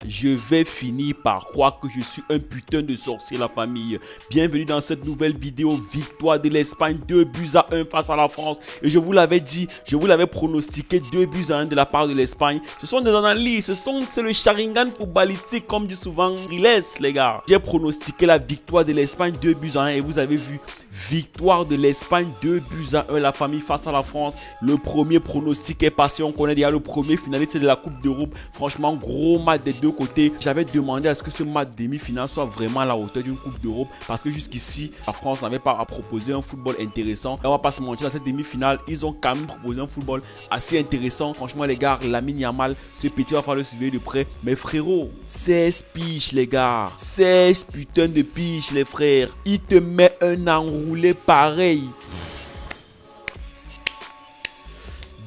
Je vais finir par croire que je suis un putain de sorcier, la famille. Bienvenue dans cette nouvelle vidéo. Victoire de l'Espagne, 2-1 face à la France. Et je vous l'avais dit, je vous l'avais pronostiqué, 2-1 de la part de l'Espagne. Ce sont des analyses, c'est le Sharingan footballistique, comme dit souvent Riles, les gars. J'ai pronostiqué la victoire de l'Espagne, 2-1 et vous avez vu, victoire de l'Espagne, 2-1 la famille face à la France. Le premier pronostic est passé, on connaît déjà le premier finaliste de la Coupe d'Europe. Franchement, gros match des deux côtés. J'avais demandé à ce que ce match demi-finale soit vraiment à la hauteur d'une Coupe d'Europe parce que jusqu'ici, la France n'avait pas à proposer un football intéressant. Et on va pas se mentir, dans cette demi-finale, ils ont quand même proposé un football assez intéressant. Franchement, les gars, Lamine Yamal, ce petit va falloir le suivre de près. Mais frérot, 16 piges, les gars. 16 putains de piges, les frères. Il te met un enroulé pareil.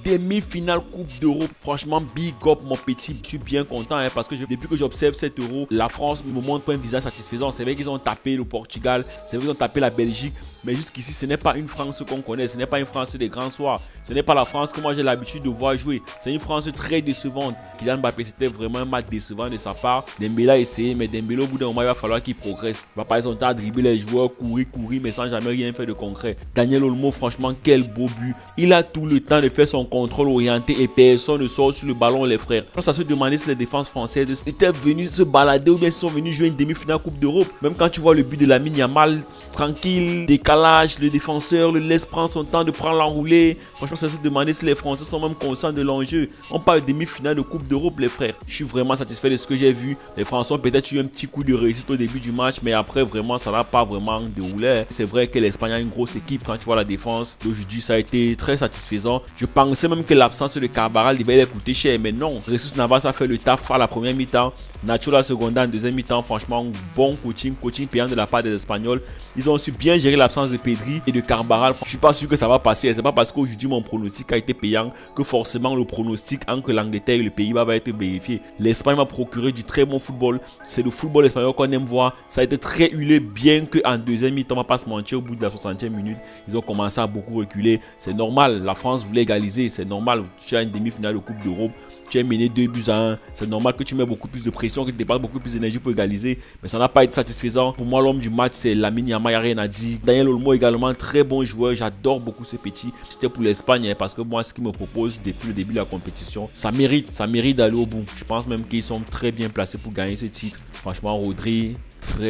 Demi-finale Coupe d'Europe, franchement big up mon petit, je suis bien content parce que depuis que j'observe cet Euro, la France me montre pas un visage satisfaisant. C'est vrai qu'ils ont tapé le Portugal, c'est vrai qu'ils ont tapé la Belgique, mais jusqu'ici ce n'est pas une France qu'on connaît, ce n'est pas une France des grands soirs, ce n'est pas la France que moi j'ai l'habitude de voir jouer, c'est une France très décevante. Kylian Mbappé, c'était vraiment un match décevant de sa part. Dembélé a essayé, mais Dembélé au bout d'un moment il va falloir qu'il progresse. Il va pas son temps à dribbler les joueurs, courir mais sans jamais rien faire de concret. Daniel Olmo, franchement quel beau but, il a tout le temps de faire son contrôle orienté et personne ne sort sur le ballon, les frères. Quand ça se demandait si les défenses françaises étaient venues se balader ou bien si sont venus jouer une demi-finale Coupe d'Europe. Même quand tu vois le but de Lamine Yamal, tranquille, décalage, le défenseur le laisse prendre son temps de prendre l'enroulé. Franchement, ça se demandait si les Français sont même conscients de l'enjeu. On parle de demi-finale de Coupe d'Europe, les frères. Je suis vraiment satisfait de ce que j'ai vu. Les Français ont peut-être eu un petit coup de réussite au début du match, mais après, vraiment, ça n'a pas vraiment déroulé. C'est vrai que l'Espagne a une grosse équipe. Quand tu vois la défense d'aujourd'hui, ça a été très satisfaisant. Je pensais même que l'absence de Carvajal devait les coûter cher, mais non. Jesus Navas a fait le taf à la première mi-temps. Nacho la seconde en deuxième mi-temps. Franchement, bon coaching payant de la part des Espagnols. Ils ont su bien gérer l'absence de Pedri et de Carvajal. Je suis pas sûr que ça va passer. C'est pas parce qu'aujourd'hui mon pronostic a été payant que forcément le pronostic entre l'Angleterre et le Pays-Bas va être vérifié. L'Espagne m'a procuré du très bon football. C'est le football espagnol qu'on aime voir. Ça a été très huilé, bien qu'en deuxième mi-temps, on va pas se mentir, au bout de la 60e minute, ils ont commencé à beaucoup reculer. C'est normal. La France voulait égaliser. C'est normal. Tu as une demi-finale de Coupe d'Europe. Tu es mené 2-1. C'est normal que tu mets beaucoup plus de pression, que tu dépenses beaucoup plus d'énergie pour égaliser. Mais ça n'a pas été satisfaisant. Pour moi, l'homme du match, c'est Lamine Yamal, il n'y a rien à dire. Daniel Olmo également, très bon joueur. J'adore beaucoup ce petit. C'était pour l'Espagne parce que moi, ce qu'il me propose depuis le début de la compétition, ça mérite d'aller au bout. Je pense même qu'ils sont très bien placés pour gagner ce titre. Franchement, Rodri,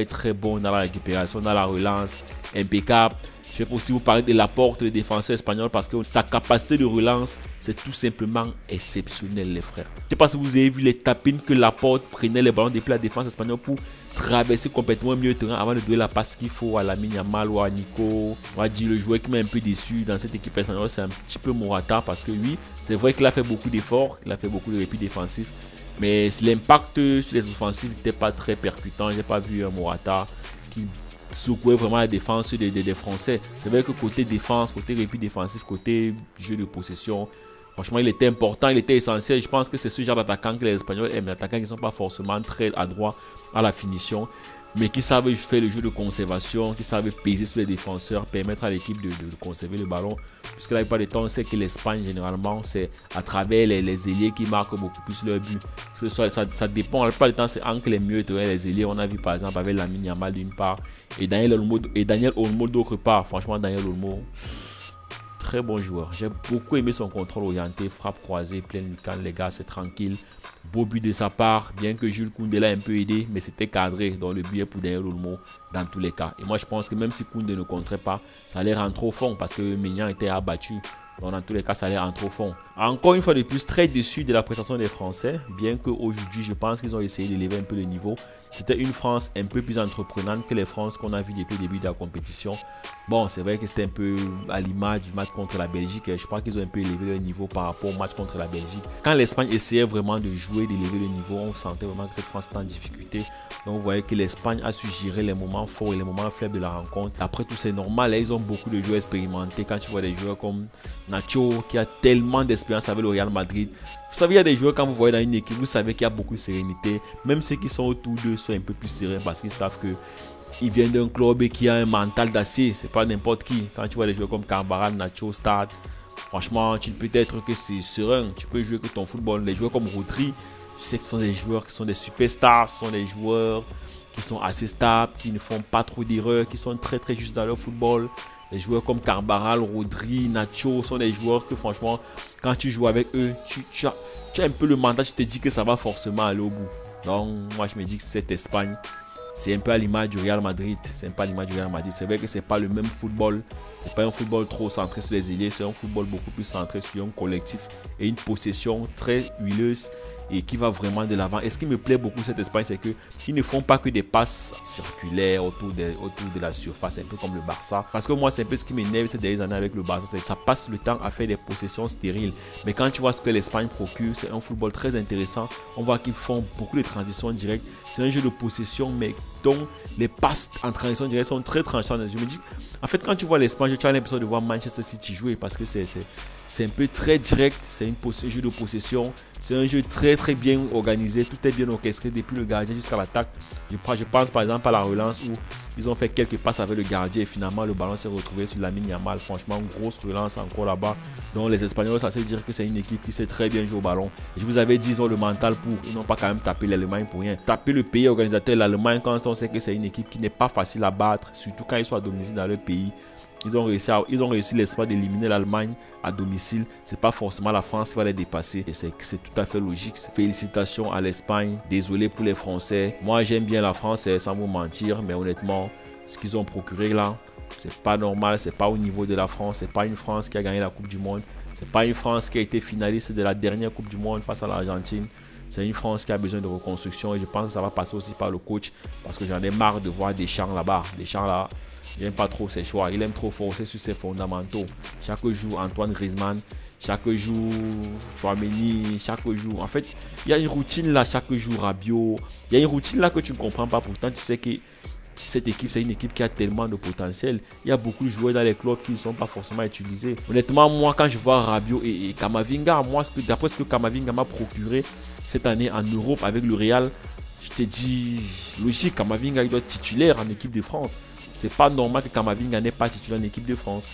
très bon dans la récupération, dans la relance, impeccable. Je vais aussi vous parler de Laporte, le défenseur espagnol, parce que sa capacité de relance, c'est tout simplement exceptionnel, les frères. Je ne sais pas si vous avez vu les tapines que Laporte prenait les ballons depuis la défense espagnole pour traverser complètement le milieu de terrain avant de donner la passe qu'il faut à Lamine Yamal ou à Nico. On va dire le joueur qui m'a un peu déçu dans cette équipe espagnole, c'est un petit peu Morata, parce que oui, c'est vrai qu'il a fait beaucoup d'efforts, il a fait beaucoup de répits défensifs, mais l'impact sur les offensives n'était pas très percutant. J'ai pas vu un Morata qui secouer vraiment la défense des Français. C'est vrai que côté défense, côté répit défensif, côté jeu de possession, franchement il était important, il était essentiel. Je pense que c'est ce genre d'attaquant que les Espagnols aiment, les attaquants qui ne sont pas forcément très adroits à la finition, mais qui savent faire le jeu de conservation, qui savent peser sur les défenseurs, permettre à l'équipe de conserver le ballon. Puisque la plupart du temps, on sait que l'Espagne, généralement, c'est à travers les ailiers qui marquent beaucoup plus leur but. Ça dépend, la plupart du temps, c'est entre les milieux et les ailiers. On a vu par exemple avec Lamine Yamal d'une part et Daniel Olmo d'autre part. Franchement, Daniel Olmo, très bon joueur. J'ai beaucoup aimé son contrôle orienté, frappe croisée, plein camp, les gars, c'est tranquille. Beau but de sa part, bien que Jules Koundé l'a un peu aidé, mais c'était cadré. Donc le but est pour Daniel Olmo dans tous les cas. Et moi je pense que même si Koundé ne compterait pas, ça allait rentrer au fond parce que Maignan était abattu. Donc dans tous les cas, ça allait rentrer au fond. Encore une fois de plus, très déçu de la prestation des Français, bien qu'aujourd'hui, je pense qu'ils ont essayé d'élever un peu le niveau. C'était une France un peu plus entreprenante que les France qu'on a vu depuis le début de la compétition. Bon, c'est vrai que c'était un peu à l'image du match contre la Belgique. Je pense qu'ils ont un peu élevé le niveau par rapport au match contre la Belgique. Quand l'Espagne essayait vraiment de jouer, d'élever le niveau, on sentait vraiment que cette France était en difficulté. Donc vous voyez que l'Espagne a su gérer les moments forts et les moments faibles de la rencontre. Après tout, c'est normal, ils ont beaucoup de joueurs expérimentés. Quand tu vois des joueurs comme Nacho, qui a tellement d'expérience avec le Real Madrid. Vous savez, il y a des joueurs, quand vous voyez dans une équipe, vous savez qu'il y a beaucoup de sérénité. Même ceux qui sont autour d'eux sont un peu plus sereins parce qu'ils savent que ils viennent d'un club qui a un mental d'acier. C'est pas n'importe qui. Quand tu vois des joueurs comme Carvajal, Nacho, Stade, franchement, tu ne peux être que c'est serein. Tu peux jouer que ton football. Les joueurs comme Rodri, Je sais que ce sont des joueurs qui sont des superstars, ce sont des joueurs qui sont assez stables, qui ne font pas trop d'erreurs, qui sont très très justes dans leur football. Des joueurs comme Carvajal, Rodri, Nacho sont des joueurs que franchement, quand tu joues avec eux, tu as un peu le mental, tu te dis que ça va forcément aller au bout. Donc moi je me dis que cette Espagne, c'est un peu à l'image du Real Madrid. C'est un peu à l'image du Real Madrid. C'est vrai que c'est pas le même football. C'est pas un football trop centré sur les ailiers. C'est un football beaucoup plus centré sur un collectif et une possession très huileuse et qui va vraiment de l'avant. Et ce qui me plaît beaucoup cette Espagne, c'est qu'ils ne font pas que des passes circulaires autour de la surface, un peu comme le Barça. Parce que moi, c'est un peu ce qui m'énerve ces dernières années avec le Barça, c'est que ça passe le temps à faire des possessions stériles. Mais quand tu vois ce que l'Espagne procure, c'est un football très intéressant. On voit qu'ils font beaucoup de transitions directes. C'est un jeu de possession, mais dont les passes en transition directe sont très tranchantes. Je me dis, en fait, quand tu vois l'Espagne, tu as l'impression de voir Manchester City jouer parce que c'est un peu très direct. C'est un jeu de possession. C'est un jeu très très bien organisé. Tout est bien orchestré depuis le gardien jusqu'à l'attaque. Je pense par exemple à la relance où ils ont fait quelques passes avec le gardien et finalement le ballon s'est retrouvé sur Lamine Yamal. Franchement, grosse relance encore là-bas. Donc les Espagnols, ça veut dire que c'est une équipe qui sait très bien jouer au ballon. Et je vous avais dit, ils ont le mental pour. Ils n'ont pas quand même tapé l'Allemagne pour rien. Taper le pays organisateur, l'Allemagne, quand on sait que c'est une équipe qui n'est pas facile à battre, surtout quand ils sont à domicile dans leur pays. Ils ont réussi l'espoir d'éliminer l'Allemagne à domicile. C'est pas forcément la France qui va les dépasser. Et c'est tout à fait logique. Félicitations à l'Espagne. Désolé pour les Français. Moi, j'aime bien la France, sans vous mentir. Mais honnêtement, ce qu'ils ont procuré là, c'est pas normal. C'est pas au niveau de la France. C'est pas une France qui a gagné la Coupe du Monde. C'est pas une France qui a été finaliste de la dernière Coupe du Monde face à l'Argentine. C'est une France qui a besoin de reconstruction. Et je pense que ça va passer aussi par le coach. Parce que j'en ai marre de voir Deschamps là-bas. Deschamps là, j'aime pas trop ses choix. Il aime trop forcer sur ses fondamentaux. Chaque jour, Antoine Griezmann. Chaque jour, Tchouaméni. Chaque jour. En fait, il y a une routine là. Chaque jour, Rabiot. Il y a une routine là que tu ne comprends pas. Pourtant, tu sais que cette équipe, c'est une équipe qui a tellement de potentiel. Il y a beaucoup de joueurs dans les clubs qui ne sont pas forcément utilisés. Honnêtement, moi, quand je vois Rabiot et Camavinga, moi, d'après ce que Camavinga m'a procuré cette année en Europe avec le Real, je te dis, logique, Camavinga, il doit être titulaire en équipe de France. C'est pas normal que Camavinga n'est pas titulaire en équipe de France.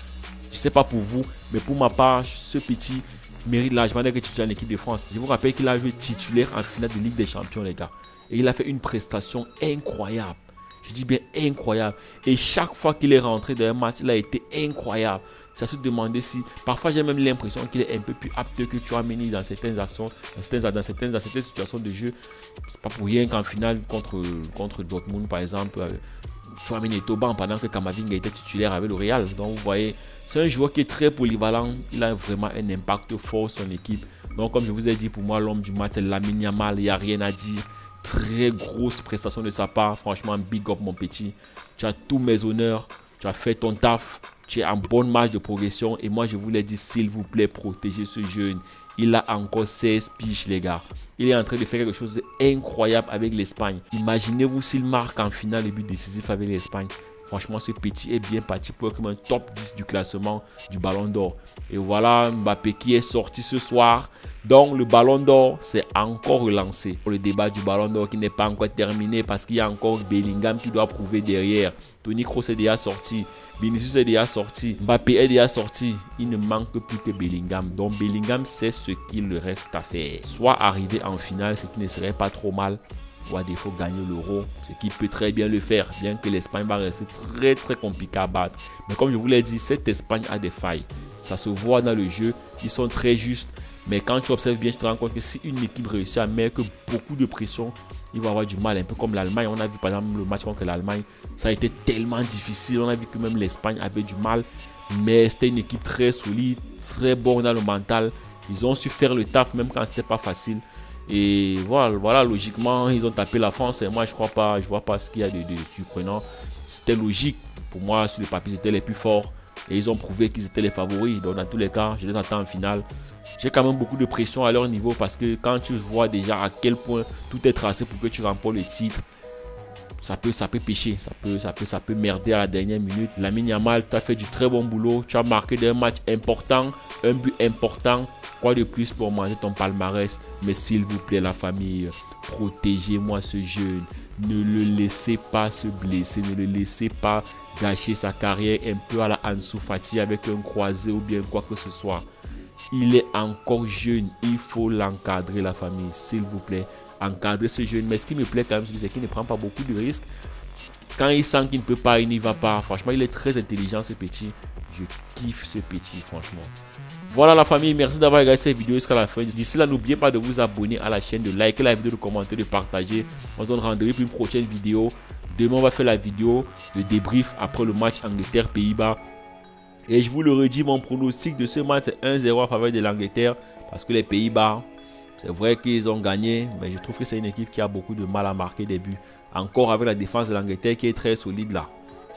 Je sais pas pour vous, mais pour ma part, ce petit mérite largement d'être titulaire en équipe de France. Je vous rappelle qu'il a joué titulaire en finale de Ligue des Champions, les gars. Et il a fait une prestation incroyable. Je dis bien incroyable. Et chaque fois qu'il est rentré dans un match, il a été incroyable. Ça se demandait si... Parfois, j'ai même l'impression qu'il est un peu plus apte que Tchouaméni dans certaines actions, dans certaines situations de jeu. C'est pas pour rien qu'en finale, contre Dortmund, par exemple, Tchouaméni est au banc pendant que Camavinga était titulaire avec le Real. Donc, vous voyez, c'est un joueur qui est très polyvalent. Il a vraiment un impact fort sur son équipe. Donc, comme je vous ai dit, pour moi, l'homme du match, c'est Lamine Yamal. Il n'y a rien à dire. Très grosse prestation de sa part. Franchement, big up mon petit. Tu as tous mes honneurs. Tu as fait ton taf. Tu es en bonne marge de progression. Et moi, je vous l'ai dit, s'il vous plaît, protégez ce jeune. Il a encore 16 piges, les gars. Il est en train de faire quelque chose d'incroyable avec l'Espagne. Imaginez-vous s'il marque en finale le but décisif avec l'Espagne. Franchement, ce petit est bien parti pour être comme un top 10 du classement du Ballon d'Or. Et voilà Mbappé qui est sorti ce soir. Donc le Ballon d'Or s'est encore relancé. Le débat du Ballon d'Or qui n'est pas encore terminé parce qu'il y a encore Bellingham qui doit prouver derrière. Toni Kroos est déjà sorti. Vinicius est déjà sorti. Mbappé est déjà sorti. Il ne manque plus que Bellingham. Donc Bellingham sait ce qu'il reste à faire. Soit arriver en finale, ce qui ne serait pas trop mal. Ou à défaut gagner l'Euro, ce qui peut très bien le faire, bien que l'Espagne va rester très très compliqué à battre. Mais comme je vous l'ai dit, cette Espagne a des failles. Ça se voit dans le jeu, ils sont très justes. Mais quand tu observes bien, tu te rends compte que si une équipe réussit à mettre beaucoup de pression, il va avoir du mal. Un peu comme l'Allemagne, on a vu par exemple le match contre l'Allemagne, ça a été tellement difficile. On a vu que même l'Espagne avait du mal. Mais c'était une équipe très solide, très bonne dans le mental. Ils ont su faire le taf même quand c'était pas facile. Et voilà, logiquement, ils ont tapé la France. Et moi, je vois pas ce qu'il y a de surprenant. C'était logique. Pour moi, sur le papier, ils étaient les plus forts. Et ils ont prouvé qu'ils étaient les favoris. Donc, dans tous les cas, je les attends en finale. J'ai quand même beaucoup de pression à leur niveau parce que quand tu vois déjà à quel point tout est tracé pour que tu remportes le titre, ça peut pêcher, ça peut merder à la dernière minute. Lamine Yamal, tu as fait du très bon boulot. Tu as marqué des matchs importants, un but important. Quoi de plus pour manger ton palmarès? Mais s'il vous plaît, la famille, protégez-moi ce jeune. Ne le laissez pas se blesser. Ne le laissez pas gâcher sa carrière un peu à la Ansu Fati avec un croisé ou bien quoi que ce soit. Il est encore jeune, il faut l'encadrer, la famille, s'il vous plaît. Encadrer ce jeune. Mais ce qui me plaît quand même, c'est qu'il ne prend pas beaucoup de risques. Quand il sent qu'il ne peut pas, il n'y va pas. Franchement, il est très intelligent, ce petit. Je kiffe ce petit, franchement. Voilà la famille, merci d'avoir regardé cette vidéo jusqu'à la fin. D'ici là, n'oubliez pas de vous abonner à la chaîne, de liker la vidéo, de commenter, de partager. On se donne rendez-vous pour une prochaine vidéo. Demain, on va faire la vidéo de débrief après le match Angleterre-Pays-Bas. Et je vous le redis, mon pronostic de ce match, c'est 1-0 en faveur de l'Angleterre. Parce que les Pays-Bas, c'est vrai qu'ils ont gagné, mais je trouve que c'est une équipe qui a beaucoup de mal à marquer des buts. Encore avec la défense de l'Angleterre qui est très solide là.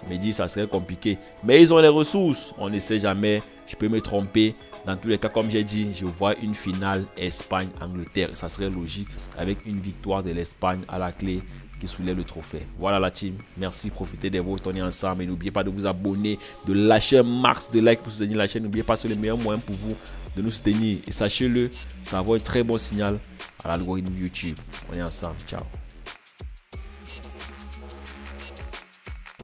Je me dis ça serait compliqué. Mais ils ont les ressources. On ne sait jamais. Je peux me tromper. Dans tous les cas, comme j'ai dit, je vois une finale Espagne-Angleterre. Ça serait logique avec une victoire de l'Espagne à la clé qui soulève le trophée. Voilà la team. Merci, profitez de vôtres. On est ensemble. Et n'oubliez pas de vous abonner, de lâcher un max de likes pour soutenir la chaîne. N'oubliez pas, c'est le meilleur moyen pour vous de nous soutenir. Et sachez-le, ça envoie un très bon signal à l'algorithme YouTube. On est ensemble. Ciao.